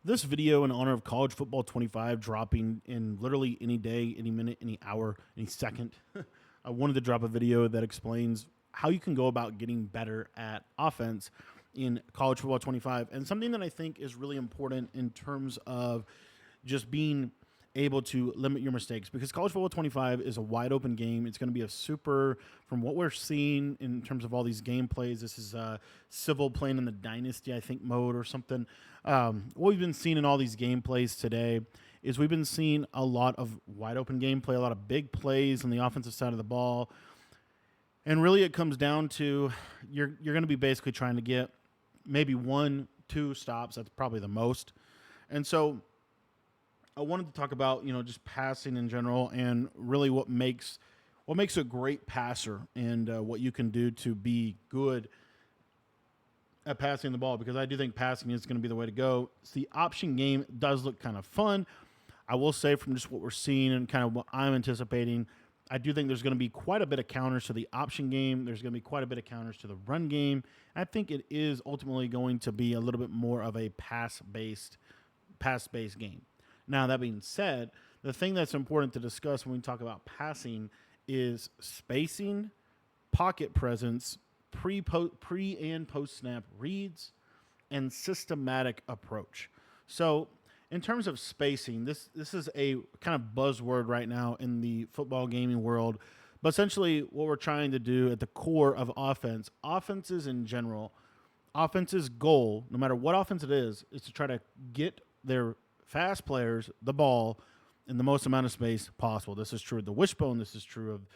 This video in honor of College Football 25 dropping in literally any day, any minute, any hour, any second. I wanted to drop a video that explains how you can go about getting better at offense in College Football 25, and something that I think is really important in terms of just being able to limit your mistakes, because college football 25 is a wide open game. It's going to be a super, from what we're seeing in terms of all these gameplays, this is civil playing in the dynasty, I think, mode or something. What we've been seeing in all these gameplays today is we've been seeing a lot of wide open gameplay, a lot of big plays on the offensive side of the ball. And really it comes down to you're going to be basically trying to get maybe 1-2 stops. That's probably the most. And so I wanted to talk about, just passing in general, and really what makes a great passer, and what you can do to be good at passing the ball, because I do think passing is going to be the way to go. So the option game does look kind of fun. I will say, from just what we're seeing and kind of what I'm anticipating, I do think there's going to be quite a bit of counters to the option game. There's going to be quite a bit of counters to the run game. I think it is ultimately going to be a little bit more of a pass-based game. Now, that being said, the thing that's important to discuss when we talk about passing is spacing, pocket presence, pre and post snap reads, and systematic approach. So, in terms of spacing, this is a kind of buzzword right now in the football gaming world. But essentially, what we're trying to do at the core of offenses in general, offense's goal, no matter what offense it is to try to get their fast players the ball in the most amount of space possible. This is true of the wishbone. This is true of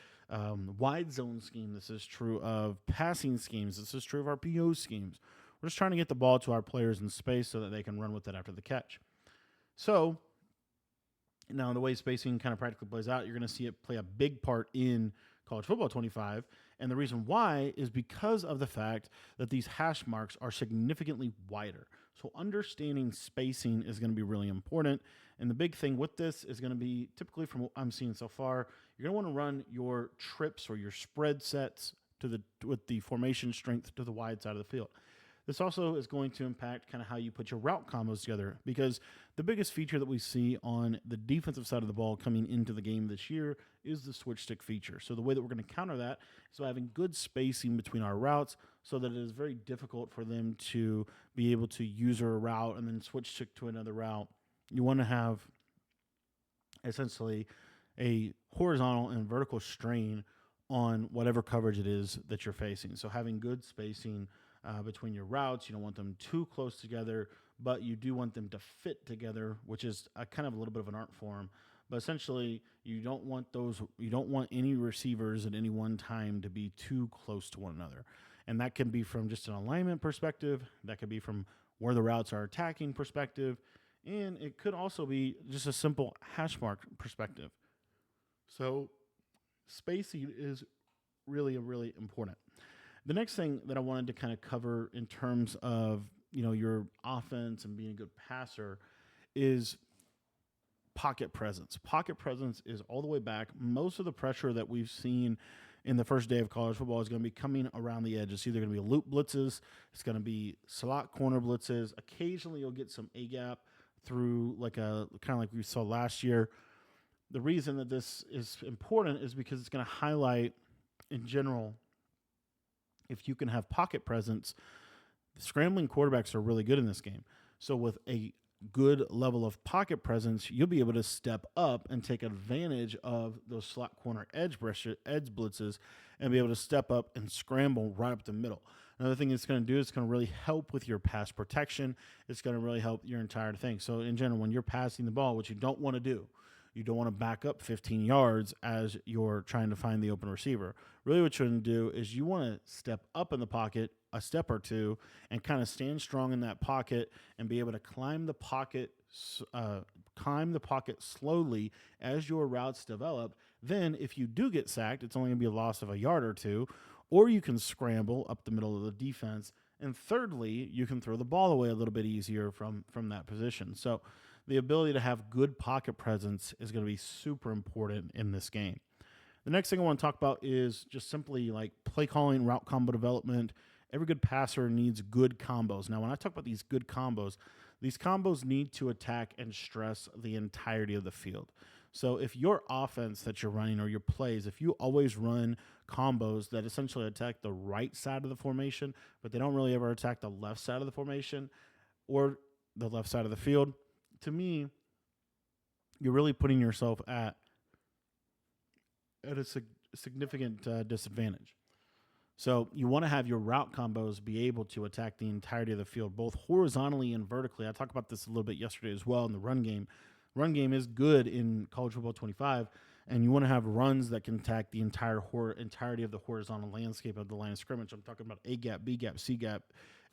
wide zone scheme. This is true of passing schemes. This is true of our PO schemes. We're just trying to get the ball to our players in space so that they can run with it after the catch. So now the way spacing kind of practically plays out, you're going to see it play a big part in college football 25. And the reason why is because of the fact that these hash marks are significantly wider. So understanding spacing is going to be really important. And the big thing with this is going to be, typically from what I'm seeing so far, you're going to want to run your trips or your spread sets with the formation strength to the wide side of the field. This also is going to impact kind of how you put your route combos together, because the biggest feature that we see on the defensive side of the ball coming into the game this year is the switch stick feature. So the way that we're going to counter that is by having good spacing between our routes, so that it is very difficult for them to be able to use a route and then switch stick to another route. You want to have essentially a horizontal and vertical strain on whatever coverage it is that you're facing. So having good spacing between your routes, you don't want them too close together, but you do want them to fit together, which is a kind of a little bit of an art form. But essentially, you don't want any receivers at any one time to be too close to one another. And that can be from just an alignment perspective, that could be from where the routes are attacking perspective, and it could also be just a simple hash mark perspective. So spacing is really, really important. The next thing that I wanted to kind of cover in terms of, your offense and being a good passer is pocket presence. Pocket presence is all the way back. Most of the pressure that we've seen in the first day of college football is going to be coming around the edge. It's either going to be loop blitzes, it's going to be slot corner blitzes. Occasionally you'll get some A gap through like a kind of like we saw last year. The reason that this is important is because it's going to highlight in general, if you can have pocket presence, the scrambling quarterbacks are really good in this game. So with a good level of pocket presence, you'll be able to step up and take advantage of those slot corner edge blitzes, and be able to step up and scramble right up the middle. Another thing it's going to do is it's going to really help with your pass protection. It's going to really help your entire thing. So in general, when you're passing the ball, what you don't want to do, you don't want to back up 15 yards as you're trying to find the open receiver. Really what you want to do is you want to step up in the pocket a step or two and kind of stand strong in that pocket and be able to climb the pocket slowly as your routes develop. Then if you do get sacked, it's only going to be a loss of a yard or two, or you can scramble up the middle of the defense. And thirdly, you can throw the ball away a little bit easier from that position. So the ability to have good pocket presence is going to be super important in this game. The next thing I want to talk about is just simply like play calling, route combo development. Every good passer needs good combos. Now, when I talk about these good combos, These combos need to attack and stress the entirety of the field. So if your offense that you're running or your plays, if you always run combos that essentially attack the right side of the formation, but they don't really ever attack the left side of the formation or the left side of the field, to me, you're really putting yourself at a significant disadvantage. So you want to have your route combos be able to attack the entirety of the field, both horizontally and vertically. I talked about this a little bit yesterday as well in the run game. Run game is good in college football 25, and you want to have runs that can attack the entirety of the horizontal landscape of the line of scrimmage. I'm talking about A gap, B gap, C gap,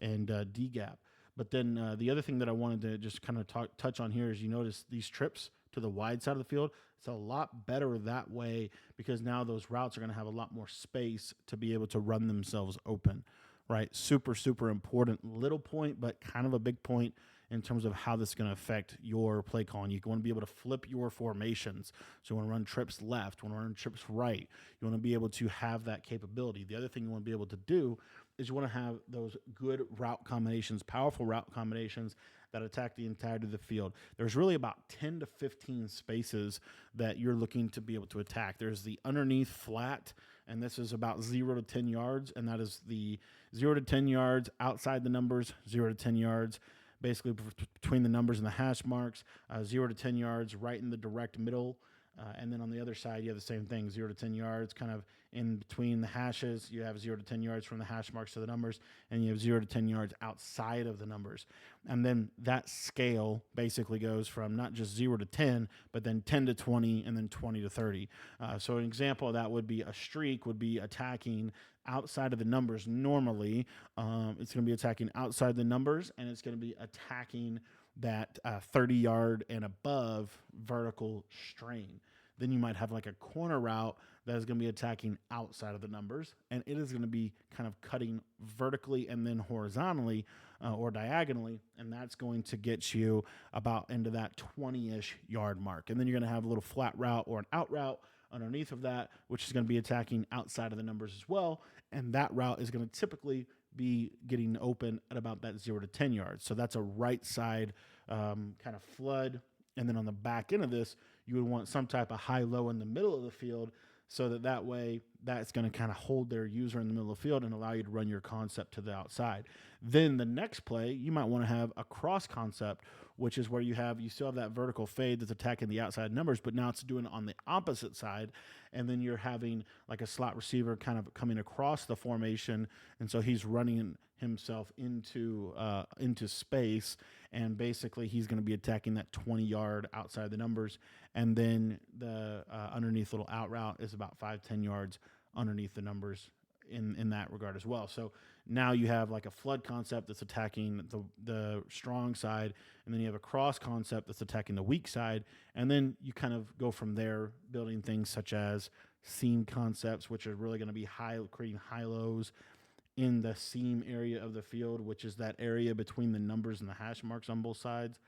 and D gap. But then the other thing that I wanted to just kind of touch on here is you notice these trips to the wide side of the field. It's a lot better that way because now those routes are going to have a lot more space to be able to run themselves open, right? Super, super important little point, but kind of a big point in terms of how this is going to affect your play calling. You want to be able to flip your formations. So you want to run trips left, you want to run trips right. You want to be able to have that capability. The other thing you want to be able to do is you want to have those good route combinations, powerful route combinations that attack the entirety of the field. There's really about 10 to 15 spaces that you're looking to be able to attack. There's the underneath flat, and this is about 0 to 10 yards, and that is the 0 to 10 yards outside the numbers, 0 to 10 yards basically between the numbers and the hash marks, 0 to 10 yards right in the direct middle. And then on the other side, you have the same thing, 0 to 10 yards, kind of in between the hashes. You have 0 to 10 yards from the hash marks to the numbers, and you have 0 to 10 yards outside of the numbers. And then that scale basically goes from not just 0 to 10, but then 10 to 20, and then 20 to 30. So an example of that would be a streak would be attacking outside of the numbers. Normally, it's going to be attacking outside the numbers, and it's going to be attacking that 30-yard and above vertical strain. Then you might have like a corner route that is going to be attacking outside of the numbers, and it is going to be kind of cutting vertically and then horizontally or diagonally, and that's going to get you about into that 20-ish yard mark. And then you're going to have a little flat route or an out route underneath of that, which is going to be attacking outside of the numbers as well, and that route is going to typically be getting open at about that 0 to 10 yards. So that's a right side kind of flood. And then on the back end of this, you would want some type of high-low in the middle of the field so that way that's going to kind of hold their user in the middle of the field and allow you to run your concept to the outside. Then the next play, you might want to have a cross concept, which is where you still have that vertical fade that's attacking the outside numbers, but now it's doing it on the opposite side. And then you're having like a slot receiver kind of coming across the formation. And so he's running himself into space, and basically he's going to be attacking that 20-yard outside the numbers. And then the underneath little out route is about 5-10 yards underneath the numbers in that regard as well. So now you have like a flood concept that's attacking the strong side, and then you have a cross concept that's attacking the weak side, and then you kind of go from there, building things such as seam concepts, which are really going to be creating high lows in the seam area of the field, which is that area between the numbers and the hash marks on both sides.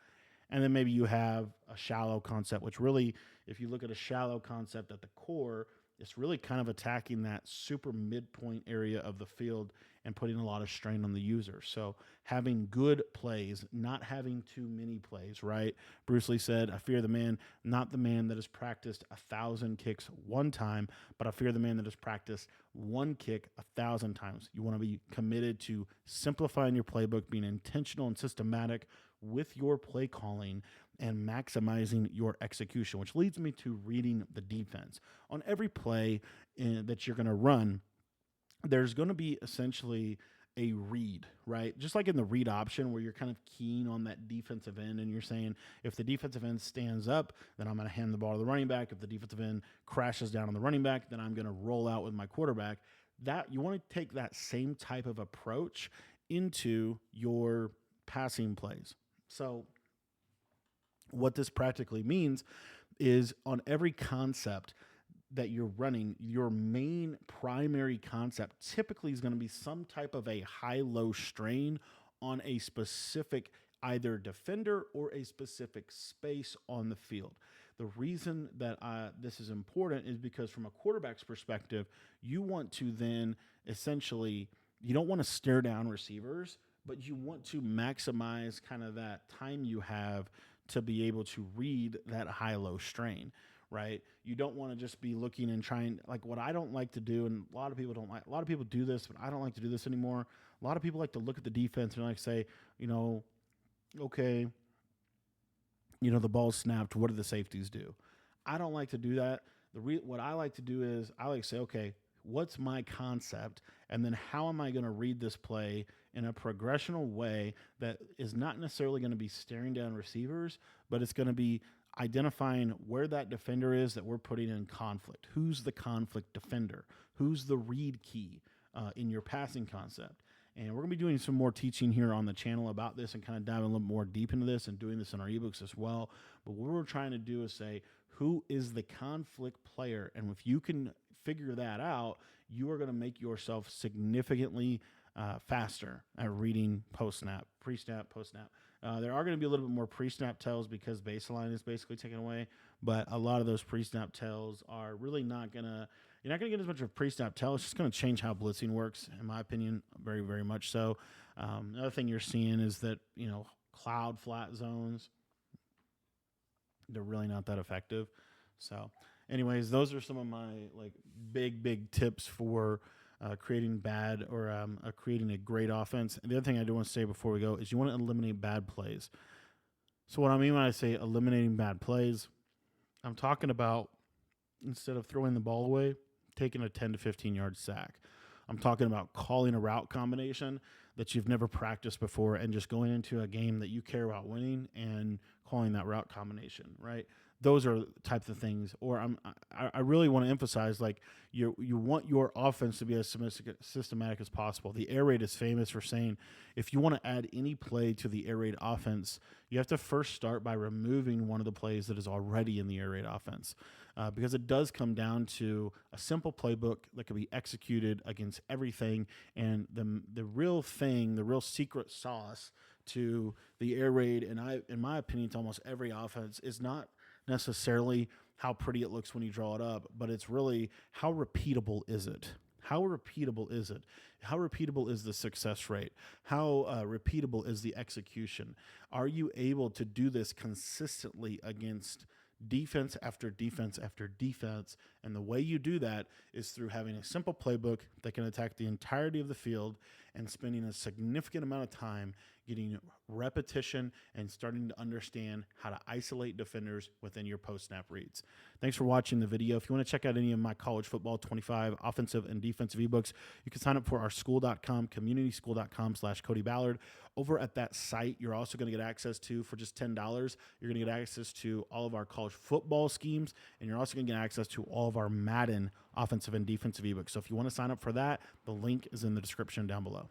And then maybe you have a shallow concept, which really, if you look at a shallow concept at the core, it's really kind of attacking that super midpoint area of the field and putting a lot of strain on the user. So having good plays, not having too many plays, right? Bruce Lee said, I fear the man, not the man that has practiced 1,000 kicks one time, but I fear the man that has practiced one kick 1,000 times. You want to be committed to simplifying your playbook, being intentional and systematic with your play calling, and maximizing your execution, which leads me to reading the defense. On every play that you're going to run, there's going to be essentially a read, right? Just like in the read option where you're kind of keen on that defensive end and you're saying, if the defensive end stands up, then I'm going to hand the ball to the running back. If the defensive end crashes down on the running back, then I'm going to roll out with my quarterback. That you want to take that same type of approach into your passing plays. So what this practically means is on every concept that you're running, your main primary concept typically is going to be some type of a high-low strain on a specific either defender or a specific space on the field. The reason that this is important is because from a quarterback's perspective, you want to then essentially, you don't want to stare down receivers but you want to maximize kind of that time you have to be able to read that high low strain, right? You don't want to just be looking and trying, like what I don't like to do, and a lot of people don't like, a lot of people do this, but I don't like to do this anymore. A lot of people like to look at the defense and like say, you know, okay, the ball snapped. What do the safeties do? I don't like to do that. What I like to do is I like to say, okay, what's my concept, and then how am I going to read this play in a progressional way that is not necessarily going to be staring down receivers, but it's going to be identifying where that defender is that we're putting in conflict. Who's the conflict defender? Who's the read key in your passing concept? And we're going to be doing some more teaching here on the channel about this and kind of diving a little more deep into this and doing this in our ebooks as well. But what we're trying to do is say, who is the conflict player? And if you can figure that out, you are going to make yourself significantly faster at reading post-snap, pre-snap, post-snap. There are going to be a little bit more pre-snap tells because baseline is basically taken away, but a lot of those pre-snap tells are really not going to, you're not going to get as much of a pre-snap tell. It's just going to change how blitzing works, in my opinion, very, very much so. Another thing you're seeing is that, cloud flat zones, they're really not that effective. So anyways, those are some of my big tips for creating bad or creating a great offense. And the other thing I do want to say before we go is you want to eliminate bad plays. So what I mean when I say eliminating bad plays, I'm talking about instead of throwing the ball away, taking a 10 to 15 yard sack. I'm talking about calling a route combination that you've never practiced before and just going into a game that you care about winning and calling that route combination, right? Those are types of things. Or I really want to emphasize, you want your offense to be as systematic as possible. The air raid is famous for saying if you want to add any play to the air raid offense, you have to first start by removing one of the plays that is already in the air raid offense. Because it does come down to a simple playbook that can be executed against everything. And the real thing, the real secret sauce to the air raid, and in my opinion, to almost every offense, is not necessarily how pretty it looks when you draw it up, but it's really how repeatable is it? How repeatable is it? How repeatable is the success rate? How repeatable is the execution? Are you able to do this consistently against defense after defense after defense? And the way you do that is through having a simple playbook that can attack the entirety of the field and spending a significant amount of time getting repetition and starting to understand how to isolate defenders within your post-snap reads. Thanks for watching the video. If you want to check out any of my college football 25 offensive and defensive ebooks, you can sign up for our school.com, communityschool.com/Cody Ballard. Over at that site, you're also going to get access to, for just $10, you're going to get access to all of our college football schemes, and you're also going to get access to all of our Madden offensive and defensive ebooks. So if you want to sign up for that, the link is in the description down below.